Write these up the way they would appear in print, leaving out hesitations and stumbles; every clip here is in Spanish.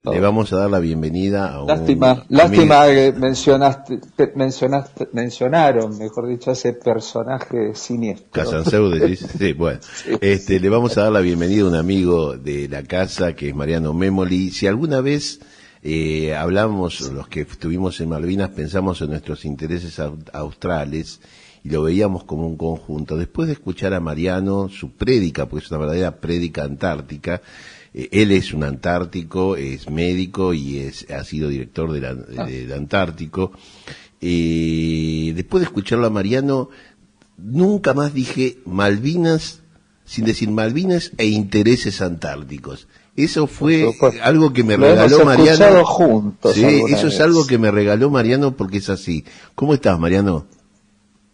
Le vamos a dar la bienvenida a un Lástima que mencionaron, mejor dicho, a ese personaje siniestro. Casanseu, decís, sí, bueno. Sí. Le vamos a dar la bienvenida a un amigo de la casa que es Mariano Memoli. Si alguna vez hablamos, los que estuvimos en Malvinas, pensamos en nuestros intereses australes y lo veíamos como un conjunto. Después de escuchar a Mariano, su prédica, porque es una verdadera prédica antártica, él es un antártico, es médico y ha sido director del Antártico. Después de escucharlo a Mariano, nunca más dije Malvinas, sin decir Malvinas e intereses antárticos. Eso fue algo que me regaló Mariano. Juntos, sí, eso vez. Es algo que me regaló Mariano porque es así. ¿Cómo estás, Mariano?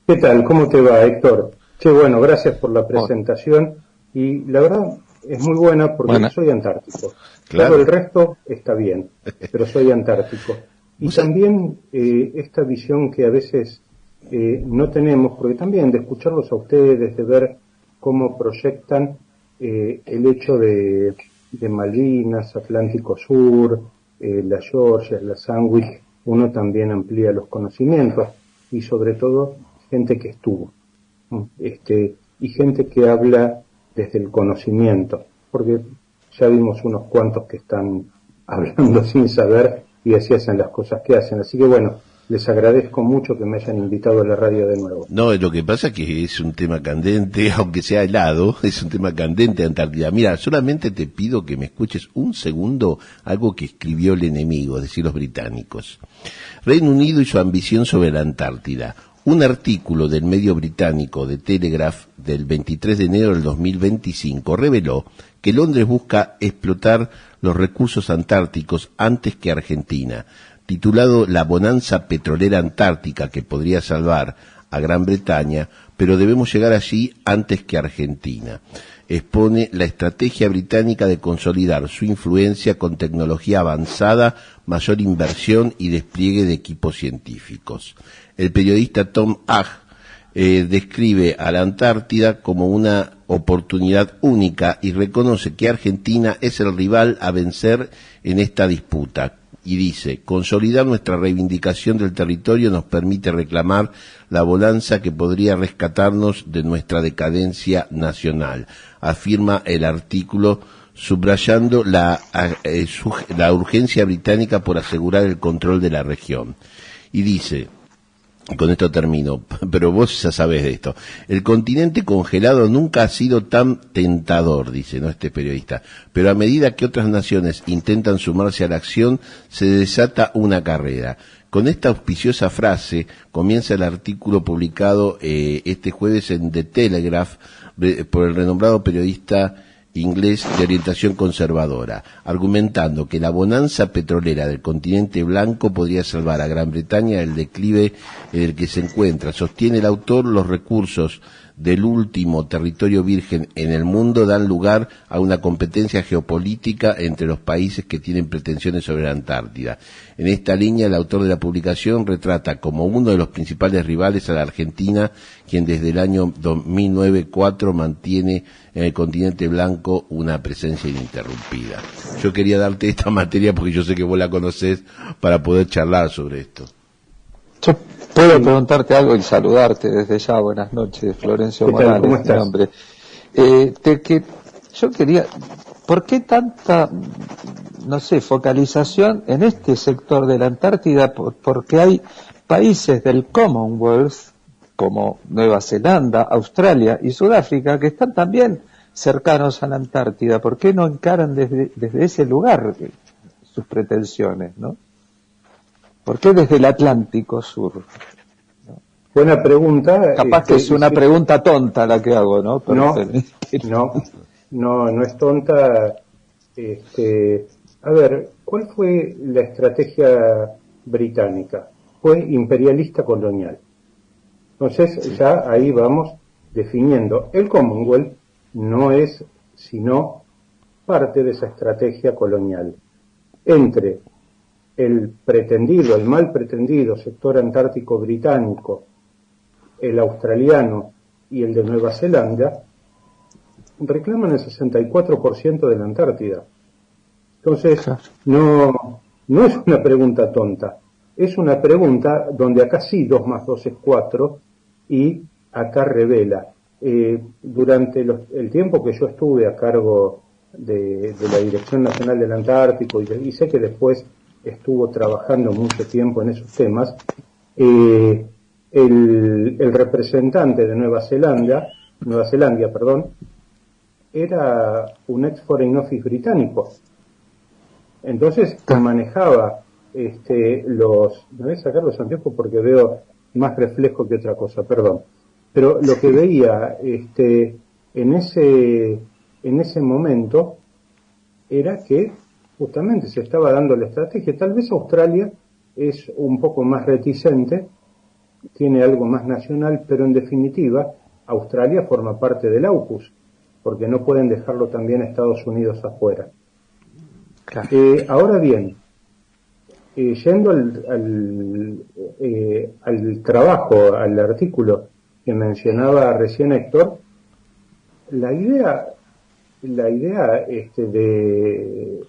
¿Qué tal? ¿Cómo te va, Héctor? Che, bueno, gracias por la presentación y la verdad es muy buena porque soy antártico. Claro. Todo el resto está bien, pero soy antártico. Y también esta visión que a veces no tenemos, porque también de escucharlos a ustedes, de ver cómo proyectan el hecho de Malvinas, Atlántico Sur, la Georgia, la Sandwich, uno también amplía los conocimientos y sobre todo gente que estuvo, y gente que habla desde el conocimiento, porque ya vimos unos cuantos que están hablando sin saber y así hacen las cosas que hacen. Así que bueno, les agradezco mucho que me hayan invitado a la radio de nuevo. No, lo que pasa es que es un tema candente, aunque sea helado, es un tema candente Antártida. Mira, solamente te pido que me escuches un segundo algo que escribió el enemigo, es decir, los británicos. Reino Unido y su ambición sobre la Antártida. Un artículo del medio británico The Telegraph del 23 de enero del 2025 reveló que Londres busca explotar los recursos antárticos antes que Argentina. Titulado La bonanza petrolera antártica que podría salvar a Gran Bretaña, pero debemos llegar allí antes que Argentina. Expone la estrategia británica de consolidar su influencia con tecnología avanzada, mayor inversión y despliegue de equipos científicos. El periodista Tom Agg describe a la Antártida como una oportunidad única y reconoce que Argentina es el rival a vencer en esta disputa. Y dice, consolidar nuestra reivindicación del territorio nos permite reclamar la bonanza que podría rescatarnos de nuestra decadencia nacional, afirma el artículo, subrayando la urgencia británica por asegurar el control de la región. Y dice, con esto termino, pero vos ya sabés de esto. El continente congelado nunca ha sido tan tentador, dice este periodista, pero a medida que otras naciones intentan sumarse a la acción, se desata una carrera. Con esta auspiciosa frase comienza el artículo publicado este jueves en The Telegraph por el renombrado periodista inglés de orientación conservadora, argumentando que la bonanza petrolera del continente blanco podría salvar a Gran Bretaña del declive en el que se encuentra. Sostiene el autor, los recursos del último territorio virgen en el mundo dan lugar a una competencia geopolítica entre los países que tienen pretensiones sobre la Antártida. En esta línea, el autor de la publicación retrata como uno de los principales rivales a la Argentina, quien desde el año 2009-4 mantiene en el continente blanco una presencia ininterrumpida. Yo quería darte esta materia porque yo sé que vos la conocés para poder charlar sobre esto. Yo puedo preguntarte algo y saludarte desde ya. Buenas noches, Florencio Morales, ¿Cómo estás? mi nombre. Yo quería, ¿por qué tanta, focalización en este sector de la Antártida? Porque hay países del Commonwealth, como Nueva Zelanda, Australia y Sudáfrica, que están también cercanos a la Antártida. ¿Por qué no encaran desde ese lugar sus pretensiones, no? ¿Por qué desde el Atlántico Sur? Buena pregunta. Capaz que es una pregunta tonta la que hago, ¿no? No es tonta. A ver, ¿cuál fue la estrategia británica? Fue imperialista colonial. Entonces ya ahí vamos definiendo. El Commonwealth no es sino parte de esa estrategia colonial. Entre el pretendido, el mal pretendido sector antártico británico, el australiano y el de Nueva Zelanda, reclaman el 64% de la Antártida. Entonces, Claro. no es una pregunta tonta, es una pregunta donde acá sí 2 más 2 es 4 y acá revela. Durante el tiempo que yo estuve a cargo de la Dirección Nacional del Antártico y sé que después estuvo trabajando mucho tiempo en esos temas, el representante de Nueva Zelanda, perdón, era un ex Foreign Office británico. Entonces manejaba me voy a sacar los anteojos porque veo más reflejo que otra cosa, perdón. Pero lo que veía en ese momento era que justamente se estaba dando la estrategia. Tal vez Australia es un poco más reticente, tiene algo más nacional, pero en definitiva Australia forma parte del AUKUS, porque no pueden dejarlo también a Estados Unidos afuera. Claro. Ahora bien, yendo al trabajo, al artículo que mencionaba recién Héctor, la idea de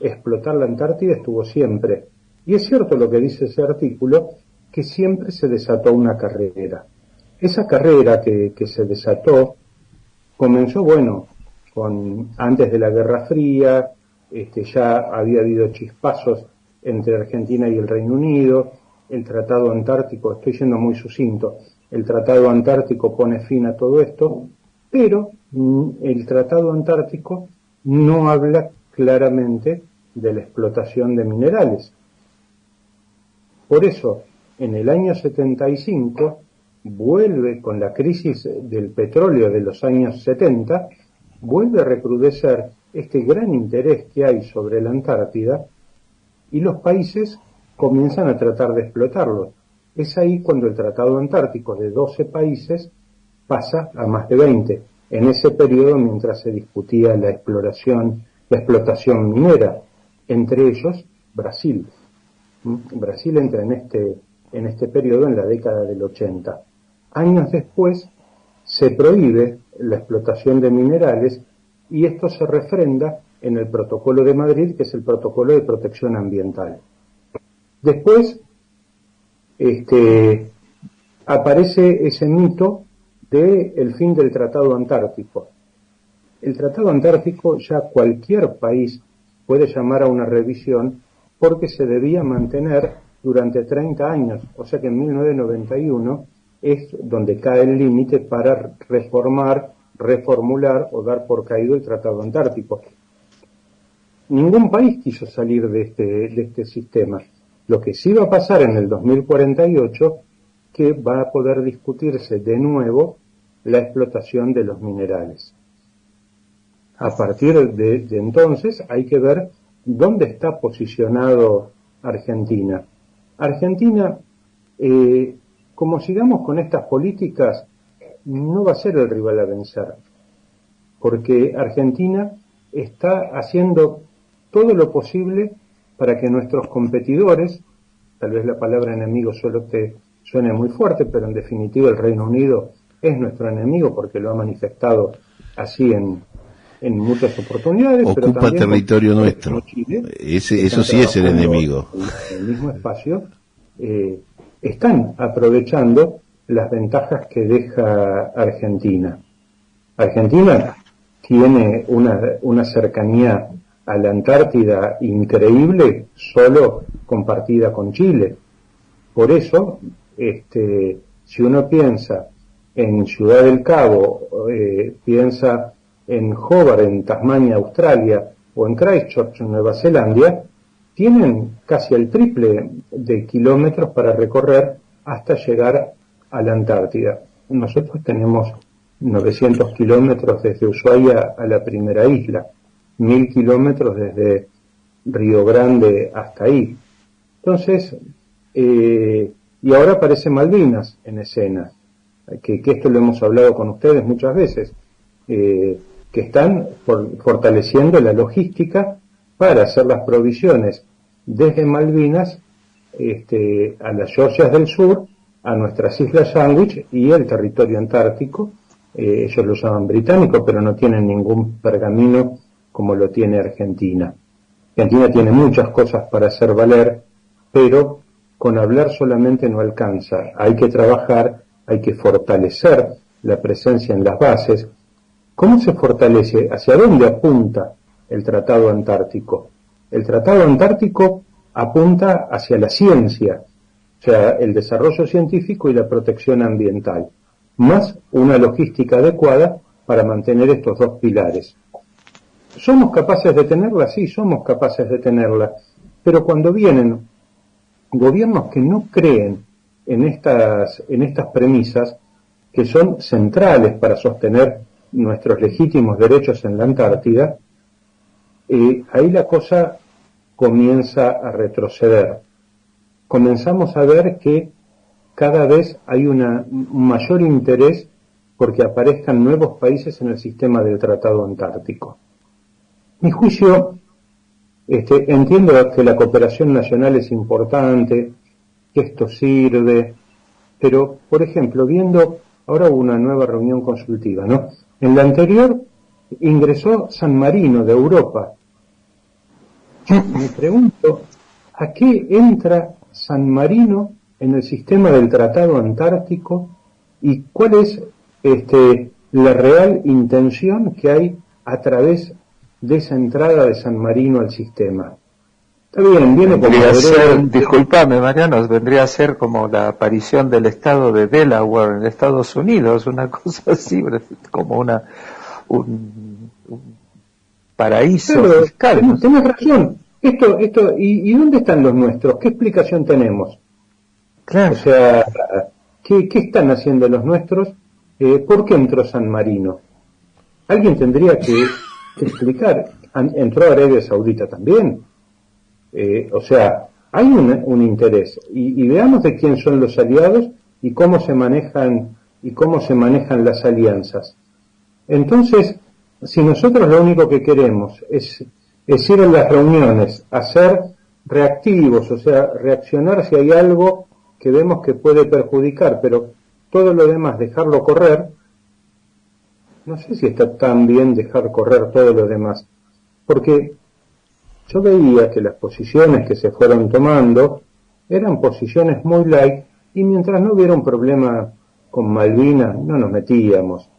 explotar la Antártida estuvo siempre. Y es cierto lo que dice ese artículo, que siempre se desató una carrera. Esa carrera que se desató comenzó, antes de la Guerra Fría, ya había habido chispazos entre Argentina y el Reino Unido, el Tratado Antártico, estoy siendo muy sucinto, el Tratado Antártico pone fin a todo esto, pero el Tratado Antártico no habla claramente de la explotación de minerales. Por eso, en el año 75, vuelve con la crisis del petróleo de los años 70, vuelve a recrudecer este gran interés que hay sobre la Antártida y los países comienzan a tratar de explotarlo. Es ahí cuando el Tratado Antártico de 12 países pasa a más de 20. En ese periodo, mientras se discutía la explotación minera, entre ellos Brasil. Brasil entra en este periodo en la década del 80. Años después se prohíbe la explotación de minerales y esto se refrenda en el Protocolo de Madrid, que es el Protocolo de Protección Ambiental. Después aparece ese mito del fin del Tratado Antártico. El Tratado Antártico ya cualquier país puede llamar a una revisión porque se debía mantener durante 30 años, o sea que en 1991 es donde cae el límite para reformar, reformular o dar por caído el Tratado Antártico. Ningún país quiso salir de este sistema. Lo que sí va a pasar en el 2048, que va a poder discutirse de nuevo la explotación de los minerales. A partir de entonces hay que ver dónde está posicionado Argentina. Argentina, como sigamos con estas políticas, no va a ser el rival a vencer, porque Argentina está haciendo todo lo posible para que nuestros competidores, tal vez la palabra enemigo solo te suene muy fuerte, pero en definitiva el Reino Unido es nuestro enemigo porque lo ha manifestado así en muchas oportunidades. Ocupa pero también territorio nuestro. Chile, Eso sí es el enemigo. En el mismo espacio, están aprovechando las ventajas que deja Argentina. Argentina tiene una cercanía a la Antártida increíble, solo compartida con Chile. Por eso, si uno piensa en Ciudad del Cabo, piensa en Hobart, en Tasmania, Australia, o en Christchurch, en Nueva Zelanda, tienen casi el triple de kilómetros para recorrer hasta llegar a la Antártida. Nosotros tenemos 900 kilómetros desde Ushuaia a la primera isla, 1000 kilómetros desde Río Grande hasta ahí. Entonces, y ahora aparece Malvinas en escena, que esto lo hemos hablado con ustedes muchas veces, que están fortaleciendo la logística para hacer las provisiones desde Malvinas a las Georgias del Sur, a nuestras Islas Sandwich y el territorio antártico. Ellos lo llaman británico, pero no tienen ningún pergamino como lo tiene Argentina. Argentina tiene muchas cosas para hacer valer, pero con hablar solamente no alcanza. Hay que trabajar, hay que fortalecer la presencia en las bases. ¿Cómo se fortalece? ¿Hacia dónde apunta el Tratado Antártico? El Tratado Antártico apunta hacia la ciencia, o sea, el desarrollo científico y la protección ambiental, más una logística adecuada para mantener estos dos pilares. ¿Somos capaces de tenerla? Sí, somos capaces de tenerla, pero cuando vienen gobiernos que no creen en estas premisas, que son centrales para sostener nuestros legítimos derechos en la Antártida, ahí la cosa comienza a retroceder. Comenzamos a ver que cada vez hay un mayor interés porque aparezcan nuevos países en el sistema del Tratado Antártico. Mi juicio, entiendo que la cooperación nacional es importante, que esto sirve, pero, por ejemplo, viendo, ahora hubo una nueva reunión consultiva, ¿no? En la anterior ingresó San Marino de Europa. Me pregunto, ¿a qué entra San Marino en el sistema del Tratado Antártico y cuál es la real intención que hay a través de esa entrada de San Marino al sistema? Está bien, viene como... Disculpame, Mariano, vendría a ser como la aparición del estado de Delaware en Estados Unidos, una cosa así, como un paraíso fiscal. Tenés razón. ¿Y dónde están los nuestros? ¿Qué explicación tenemos? Claro. O sea, ¿qué están haciendo los nuestros? ¿Por qué entró San Marino? Alguien tendría que explicar. Entró Arabia Saudita también. O sea, hay un interés. Y veamos de quién son los aliados y cómo se manejan las alianzas. Entonces, si nosotros lo único que queremos es ir a las reuniones, a ser reactivos, o sea, reaccionar si hay algo que vemos que puede perjudicar, pero todo lo demás dejarlo correr, no sé si está tan bien dejar correr todo lo demás, porque yo veía que las posiciones que se fueron tomando eran posiciones muy light, y mientras no hubiera un problema con Malvinas, no nos metíamos.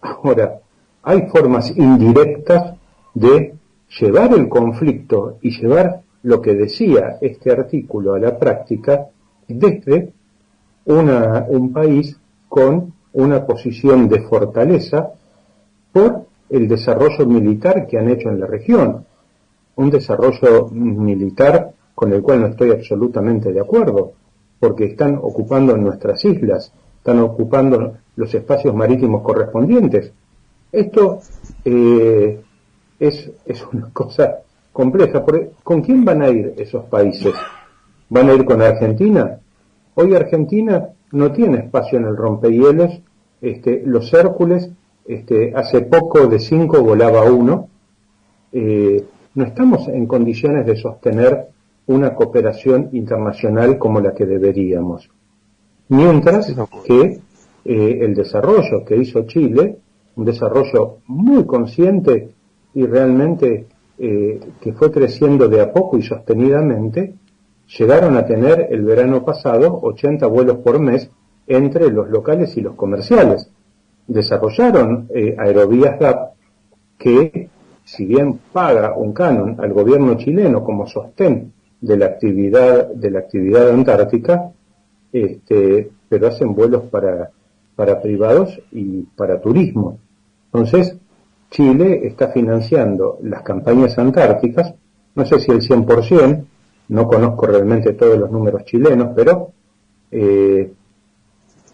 Ahora, hay formas indirectas de llevar el conflicto y llevar lo que decía este artículo a la práctica desde un país con una posición de fortaleza por el desarrollo militar que han hecho en la región. Un desarrollo militar con el cual no estoy absolutamente de acuerdo, porque están ocupando nuestras islas, están ocupando los espacios marítimos correspondientes. Esto es una cosa compleja. ¿Con quién van a ir esos países? ¿Van a ir con Argentina? Hoy Argentina no tiene espacio en el rompehielos. Los Hércules, hace poco de 5 volaba uno. No estamos en condiciones de sostener una cooperación internacional como la que deberíamos. Mientras que el desarrollo que hizo Chile, un desarrollo muy consciente y realmente que fue creciendo de a poco y sostenidamente, llegaron a tener el verano pasado 80 vuelos por mes entre los locales y los comerciales. Desarrollaron aerovías GAP que, si bien paga un canon al gobierno chileno como sostén de la actividad antártica, pero hacen vuelos para privados y para turismo. Entonces, Chile está financiando las campañas antárticas, no sé si el 100%, no conozco realmente todos los números chilenos, pero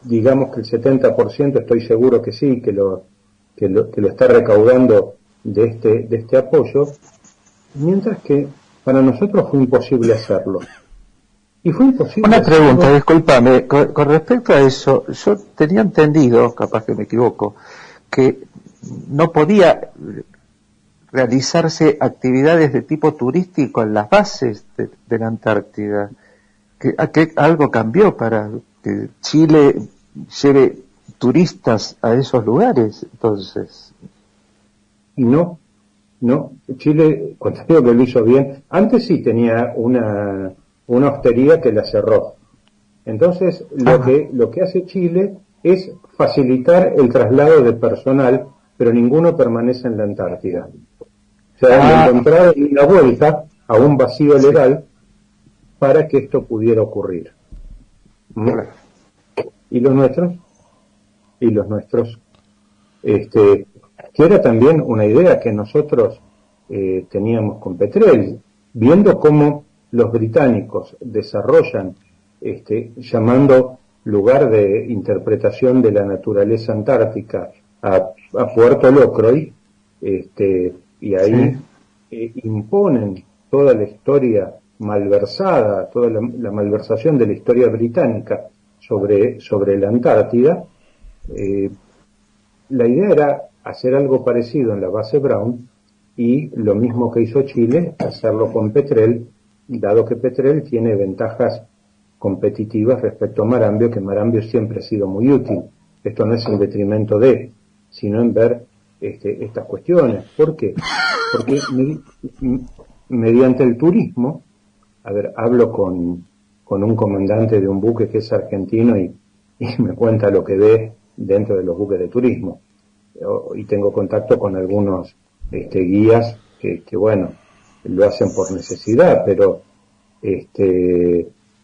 digamos que el 70% estoy seguro que sí, que lo está recaudando de este apoyo, mientras que para nosotros fue imposible hacerlo. Y fue imposible. Una pregunta, discúlpame, con respecto a eso, yo tenía entendido, capaz que me equivoco, que no podía realizarse actividades de tipo turístico en las bases de la Antártida, que algo cambió para que Chile lleve turistas a esos lugares, entonces. Y no no, Chile, cuando digo que lo hizo bien, antes sí tenía una hostería que la cerró. Entonces, lo que hace Chile es facilitar el traslado de personal, pero ninguno permanece en la Antártida. O sea, encontraron una vuelta a un vacío legal para que esto pudiera ocurrir. ¿Mm? ¿Y los nuestros? Y los nuestros, que era también una idea que nosotros teníamos con Petrel, viendo cómo los británicos desarrollan, llamando lugar de interpretación de la naturaleza antártica a Puerto Locroy, y ahí imponen toda la historia malversada, toda la malversación de la historia británica sobre la Antártida. La idea era hacer algo parecido en la base Brown y lo mismo que hizo Chile, hacerlo con Petrel, dado que Petrel tiene ventajas competitivas respecto a Marambio, que Marambio siempre ha sido muy útil. Esto no es en detrimento de, sino en ver estas cuestiones. ¿Por qué? Porque mediante el turismo, a ver, hablo con un comandante de un buque que es argentino y me cuenta lo que ve dentro de los buques de turismo. Y tengo contacto con algunos guías que bueno, lo hacen por necesidad, pero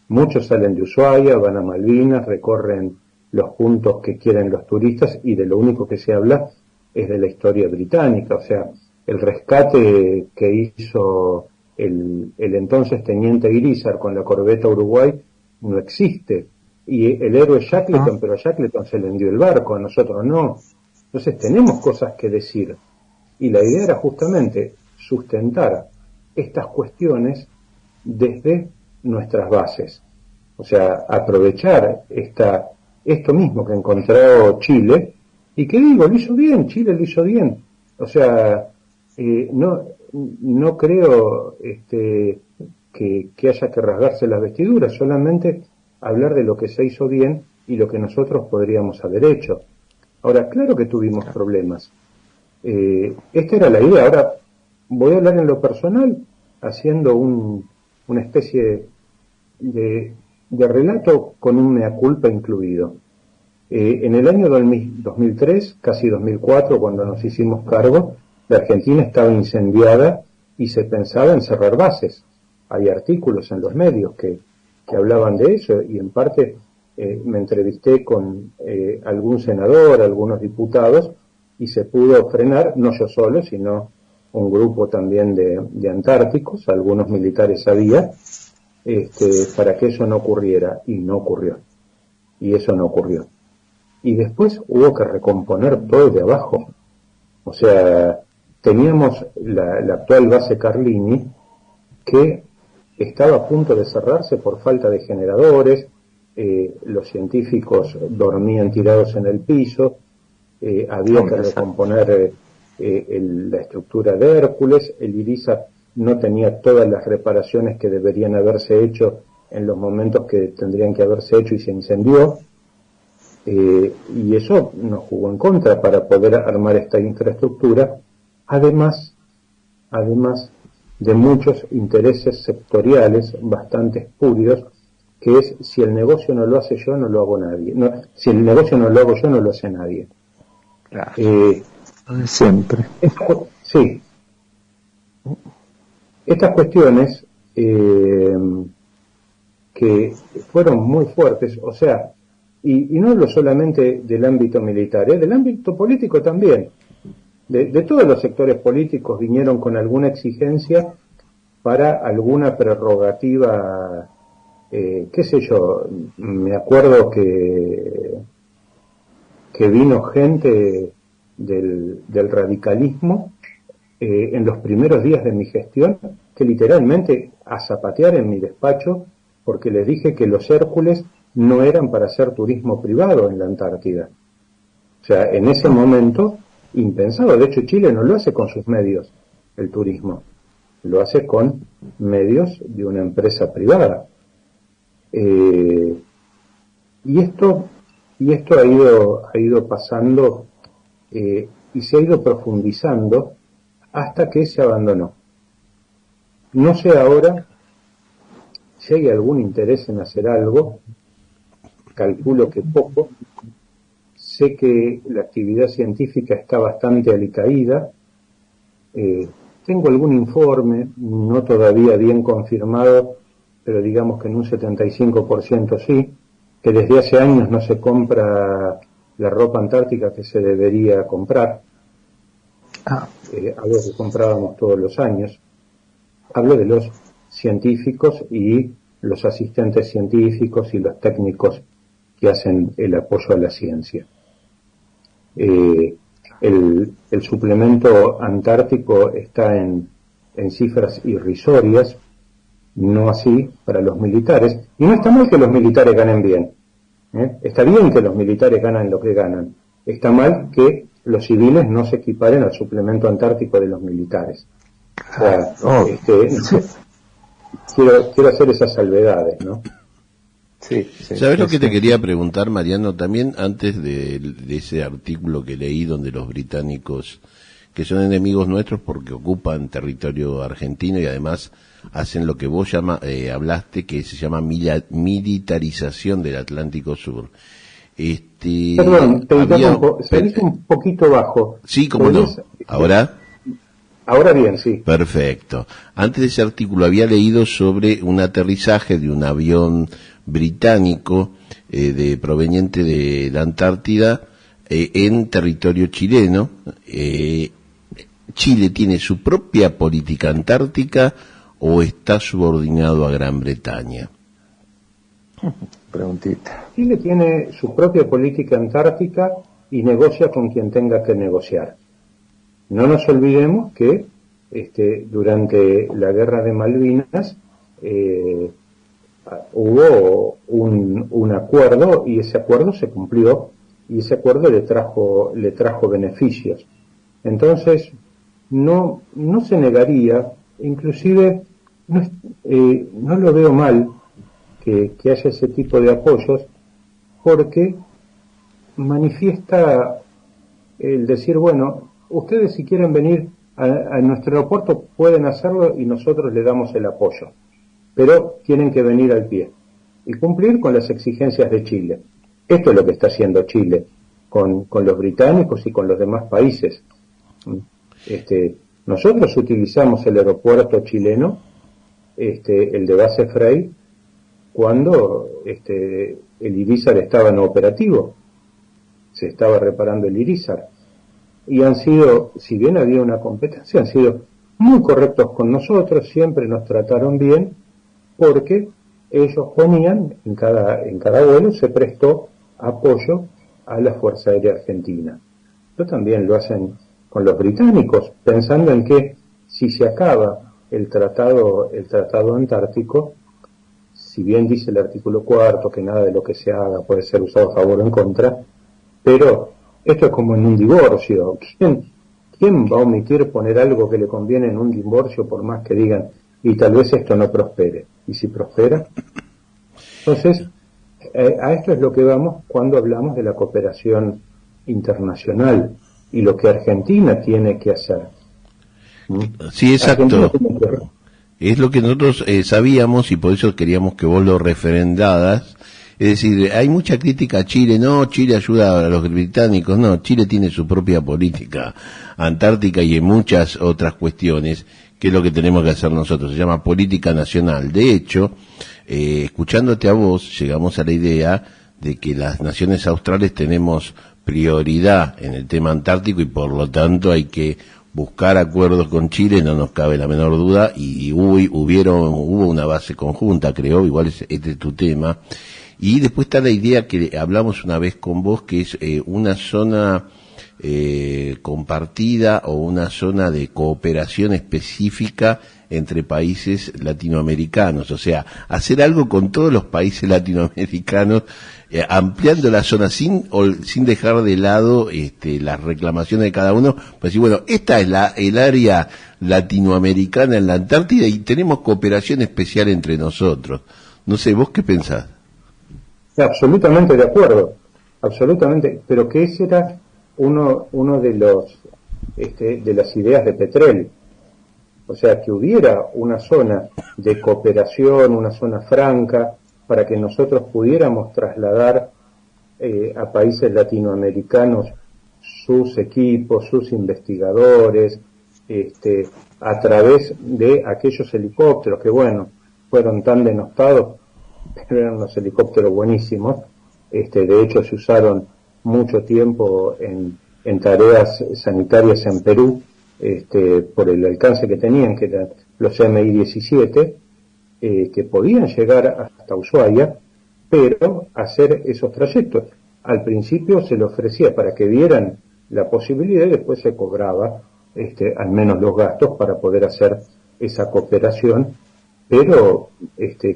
muchos salen de Ushuaia, van a Malvinas, recorren los puntos que quieren los turistas y de lo único que se habla es de la historia británica. O sea, el rescate que hizo el entonces teniente Irizar con la corbeta Uruguay no existe. Y el héroe Shackleton, pero a Shackleton se le hundió el barco, a nosotros no. Entonces tenemos cosas que decir. Y la idea era justamente sustentar estas cuestiones desde nuestras bases. O sea, aprovechar esto mismo que encontró Chile, y que digo, lo hizo bien, Chile lo hizo bien. O sea, no creo que haya que rasgarse las vestiduras, solamente hablar de lo que se hizo bien y lo que nosotros podríamos haber hecho. Ahora, claro que tuvimos problemas. Esta era la idea. Ahora, voy a hablar en lo personal, haciendo una especie de relato con un mea culpa incluido. En el año 2003, casi 2004, cuando nos hicimos cargo, la Argentina estaba incendiada y se pensaba en cerrar bases. Hay artículos en los medios que hablaban de eso, y en parte me entrevisté con algún senador, algunos diputados, y se pudo frenar, no yo solo, sino un grupo también de antárticos, algunos militares había, para que eso no ocurriera, y no ocurrió. Y eso no ocurrió. Y después hubo que recomponer todo de abajo. O sea, teníamos la actual base Carlini, que estaba a punto de cerrarse por falta de generadores, los científicos dormían tirados en el piso, había que recomponer la estructura de Hércules, el Irizar no tenía todas las reparaciones que deberían haberse hecho en los momentos que tendrían que haberse hecho y se incendió, y eso nos jugó en contra para poder armar esta infraestructura, además de muchos intereses sectoriales bastante espurios, que es: si el negocio no lo hace yo, no lo hago nadie. No, si el negocio no lo hago yo, no lo hace nadie. Claro. Siempre. Sí. Estas cuestiones que fueron muy fuertes, o sea, y no hablo solamente del ámbito militar, del ámbito político también. De todos los sectores políticos vinieron con alguna exigencia para alguna prerrogativa, qué sé yo. Me acuerdo que vino gente del radicalismo en los primeros días de mi gestión, que literalmente a zapatear en mi despacho, porque les dije que los Hércules no eran para hacer turismo privado en la Antártida. O sea, en ese momento, impensado. De hecho, Chile no lo hace con sus medios, el turismo. Lo hace con medios de una empresa privada. Y esto ha ido pasando y se ha ido profundizando hasta que se abandonó. No sé ahora si hay algún interés en hacer algo, calculo que poco. Sé que la actividad científica está bastante alicaída. Tengo algún informe, no todavía bien confirmado, pero digamos que en un 75% sí, que desde hace años no se compra la ropa antártica que se debería comprar. Algo que comprábamos todos los años. Hablo de los científicos y los asistentes científicos y los técnicos que hacen el apoyo a la ciencia. El suplemento antártico está en cifras irrisorias, no así para los militares. Y no está mal que los militares ganen bien. Está bien que los militares ganan lo que ganan. Está mal que los civiles no se equiparen al suplemento antártico de los militares. O sea, quiero hacer esas salvedades, ¿no? Sí, ¿Sabes lo que te quería preguntar, Mariano? También antes de ese artículo que leí donde los británicos, que son enemigos nuestros porque ocupan territorio argentino y además hacen lo que vos hablaste, que se llama militarización del Atlántico Sur. Perdón, te interrumpo, saliste un poquito bajo. Sí, cómo no. ¿Ahora? Ahora bien, sí. Perfecto. Antes de ese artículo había leído sobre un aterrizaje de un avión británico proveniente de la Antártida en territorio chileno. ¿Chile tiene su propia política antártica o está subordinado a Gran Bretaña? Preguntita. Chile tiene su propia política antártica y negocia con quien tenga que negociar. No nos olvidemos que durante la guerra de Malvinas hubo un acuerdo y ese acuerdo se cumplió y ese acuerdo le trajo beneficios. Entonces no se negaría, inclusive no lo veo mal que haya ese tipo de apoyos, porque manifiesta el decir, bueno, ustedes si quieren venir a nuestro aeropuerto pueden hacerlo y nosotros le damos el apoyo, pero tienen que venir al pie y cumplir con las exigencias de Chile. Esto es lo que está haciendo Chile con los británicos y con los demás países. Nosotros utilizamos el aeropuerto chileno, el de base Frey, cuando el Irizar estaba no operativo, se estaba reparando el Irizar, y han sido, si bien había una competencia, han sido muy correctos con nosotros, siempre nos trataron bien, porque ellos ponían, en cada vuelo se prestó apoyo a la Fuerza Aérea Argentina. Pero también lo hacen con los británicos, pensando en que si se acaba el tratado antártico, si bien dice el artículo 4 que nada de lo que se haga puede ser usado a favor o en contra, pero esto es como en un divorcio. ¿Quién va a omitir poner algo que le conviene en un divorcio por más que digan, y tal vez esto no prospere? ¿Y si prospera? Entonces, a esto es lo que vamos cuando hablamos de la cooperación internacional y lo que Argentina tiene que hacer. Sí, exacto. Es lo que nosotros sabíamos y por eso queríamos que vos lo referendaras. Es decir, hay mucha crítica a Chile, no, Chile ayuda a los británicos, no, Chile tiene su propia política antártica y en muchas otras cuestiones, que es lo que tenemos que hacer nosotros, se llama política nacional. De hecho, escuchándote a vos, llegamos a la idea de que las naciones australes tenemos prioridad en el tema antártico y por lo tanto hay que buscar acuerdos con Chile, no nos cabe la menor duda, y hubo una base conjunta, creo, igual este es tu tema. Y después está la idea que hablamos una vez con vos, que es una zona compartida o una zona de cooperación específica entre países latinoamericanos, o sea, hacer algo con todos los países latinoamericanos, ampliando la zona sin dejar de lado las reclamaciones de cada uno, pues decir, bueno, esta es el área latinoamericana en la Antártida y tenemos cooperación especial entre nosotros. No sé, ¿vos qué pensás? Absolutamente de acuerdo, absolutamente, pero que ese era uno de de las ideas de Petrel. O sea, que hubiera una zona de cooperación, una zona franca, para que nosotros pudiéramos trasladar a países latinoamericanos sus equipos, sus investigadores, a través de aquellos helicópteros que, bueno, fueron tan denostados, pero eran unos helicópteros buenísimos. De hecho, se usaron mucho tiempo en tareas sanitarias en Perú, por el alcance que tenían, que eran los MI-17, que podían llegar hasta Ushuaia, pero hacer esos trayectos. Al principio se le ofrecía para que vieran la posibilidad y después se cobraba al menos los gastos para poder hacer esa cooperación, pero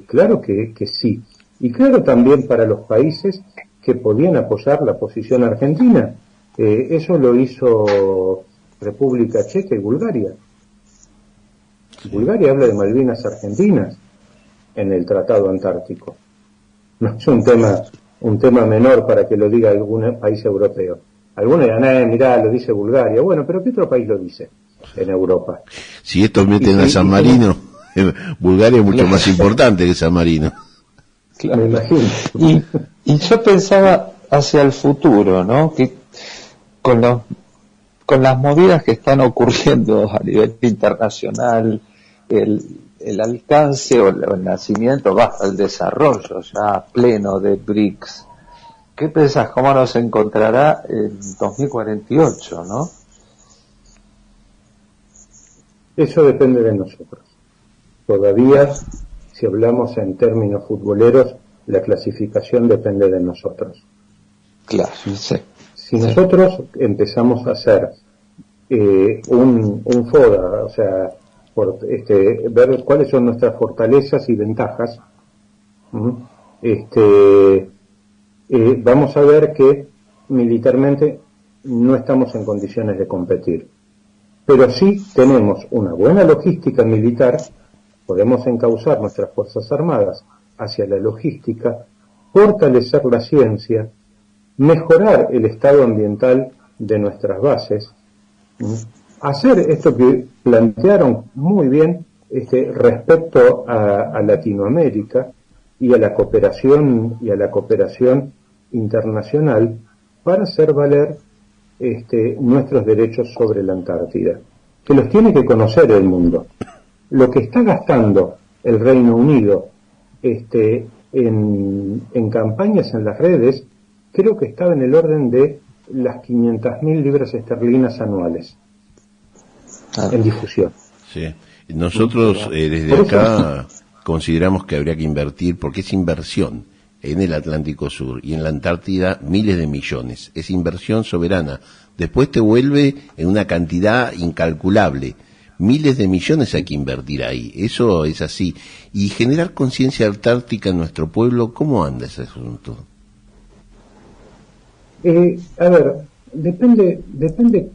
claro que sí. Y claro también para los países que podían apoyar la posición argentina. Eso lo hizo República Checa y Bulgaria. Bulgaria habla de Malvinas Argentinas en el Tratado Antártico. No es un tema menor para que lo diga algún país europeo. Algunos dirán, mirá, lo dice Bulgaria. Bueno, pero ¿qué otro país lo dice en Europa? Si estos meten a San Marino, Bulgaria es mucho más importante que San Marino. Claro. Me imagino. Y yo pensaba hacia el futuro, ¿no? Que con las movidas que están ocurriendo a nivel internacional, el alcance o el nacimiento, el desarrollo ya pleno de BRICS, ¿qué pensás? ¿Cómo nos encontrará en 2048, no? Eso depende de nosotros. Todavía, si hablamos en términos futboleros, la clasificación depende de nosotros. Claro, sí. Si nosotros empezamos a hacer un FODA, o sea, ver cuáles son nuestras fortalezas y ventajas, vamos a ver que militarmente no estamos en condiciones de competir, pero sí tenemos una buena logística militar, podemos encauzar nuestras fuerzas armadas hacia la logística, fortalecer la ciencia, mejorar el estado ambiental de nuestras bases, hacer esto que plantearon muy bien respecto a Latinoamérica y a la cooperación internacional para hacer valer nuestros derechos sobre la Antártida, que los tiene que conocer el mundo. Lo que está gastando el Reino Unido en campañas en las redes, creo que estaba en el orden de las 500.000 libras esterlinas anuales en difusión. Sí. Nosotros desde acá consideramos que habría que invertir, porque es inversión en el Atlántico Sur y en la Antártida, miles de millones. Es inversión soberana. Después te vuelve en una cantidad incalculable. Miles de millones hay que invertir ahí. Eso es así. Y generar conciencia antártica en nuestro pueblo, ¿cómo anda ese asunto? A ver, depende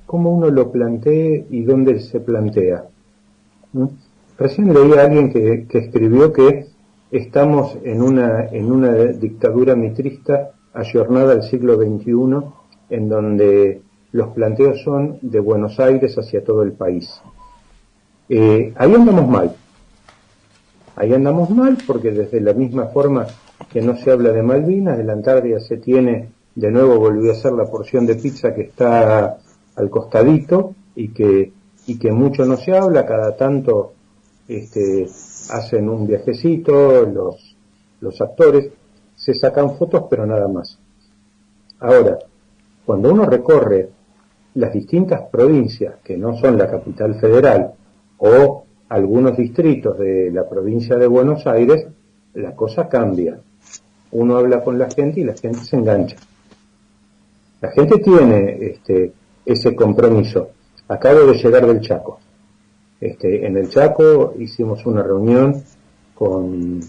cómo uno lo plantee y dónde se plantea. Recién leí a alguien que escribió que estamos en una dictadura mitrista ayornada al siglo XXI, en donde los planteos son de Buenos Aires hacia todo el país. Ahí andamos mal porque desde la misma forma que no se habla de Malvinas, de la Antártida se tiene, de nuevo volvió a ser la porción de pizza que está al costadito y que mucho no se habla, cada tanto hacen un viajecito, los actores se sacan fotos, pero nada más. Ahora, cuando uno recorre las distintas provincias que no son la capital federal o algunos distritos de la provincia de Buenos Aires, la cosa cambia. Uno habla con la gente y la gente se engancha. La gente tiene ese compromiso. Acabo de llegar del Chaco. En el Chaco hicimos una reunión con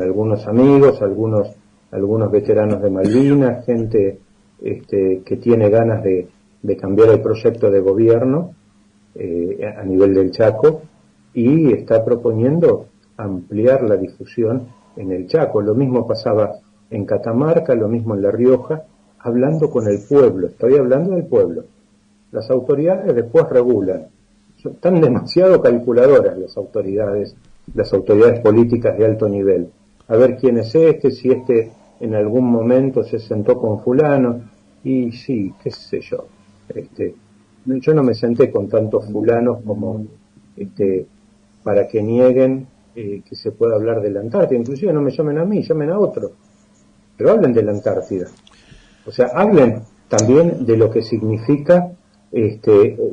algunos amigos, algunos veteranos de Malvinas, gente que tiene ganas de cambiar el proyecto de gobierno a nivel del Chaco y está proponiendo ampliar la difusión en el Chaco. Lo mismo pasaba en Catamarca, lo mismo en La Rioja, hablando con el pueblo. Estoy hablando del pueblo. Las autoridades después regulan. Están demasiado calculadoras las autoridades políticas de alto nivel. A ver quién es si en algún momento se sentó con fulano, y sí, qué sé yo. Yo no me senté con tantos fulanos como para que nieguen que se pueda hablar de la Antártida. Inclusive no me llamen a mí, llamen a otro, pero hablen de la Antártida. O sea, hablen también de lo que significa,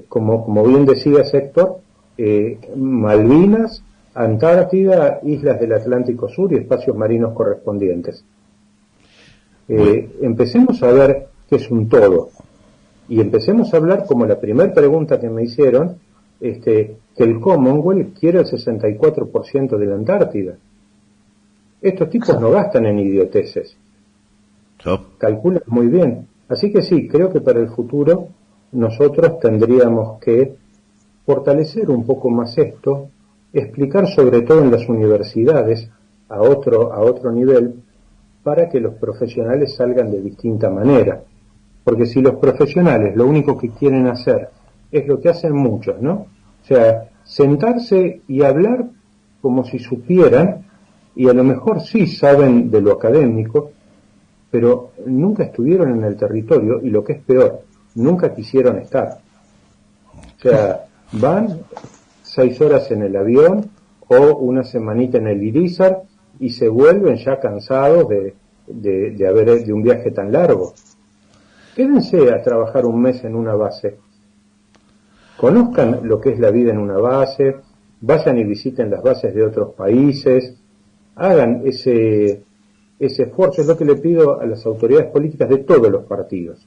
como bien decía Héctor, Malvinas, Antártida, islas del Atlántico Sur y espacios marinos correspondientes. Empecemos a ver qué es un todo, y empecemos a hablar, como la primera pregunta que me hicieron, que el Commonwealth quiere el 64% de la Antártida. Estos tipos no gastan en idioteces, calculan muy bien. Así que sí, creo que para el futuro nosotros tendríamos que fortalecer un poco más esto, explicar sobre todo en las universidades a otro nivel, para que los profesionales salgan de distinta manera. Porque si los profesionales lo único que quieren hacer es lo que hacen muchos, ¿no? O sea, sentarse y hablar como si supieran, y a lo mejor sí saben de lo académico, pero nunca estuvieron en el territorio, y lo que es peor, nunca quisieron estar. O sea, van 6 horas en el avión o una semanita en el Irizar y se vuelven ya cansados de un viaje tan largo. Quédense a trabajar un mes en una base. Conozcan lo que es la vida en una base, vayan y visiten las bases de otros países, hagan ese esfuerzo. Es lo que le pido a las autoridades políticas de todos los partidos.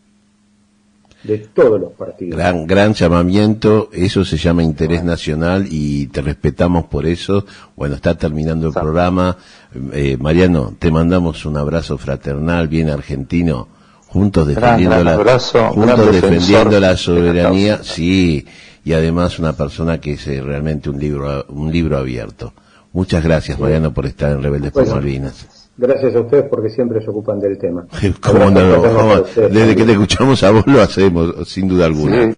Gran llamamiento, eso se llama interés nacional y te respetamos por eso. Bueno, está terminando el programa. Mariano, te mandamos un abrazo fraternal, bien argentino, juntos defendiendo la soberanía, sí, y además una persona que es realmente un libro abierto. Muchas gracias, Mariano, por estar en Rebeldes por Malvinas. Gracias a ustedes porque siempre se ocupan del tema. ¿Cómo no? Desde que te escuchamos a vos lo hacemos, sin duda alguna. Sí.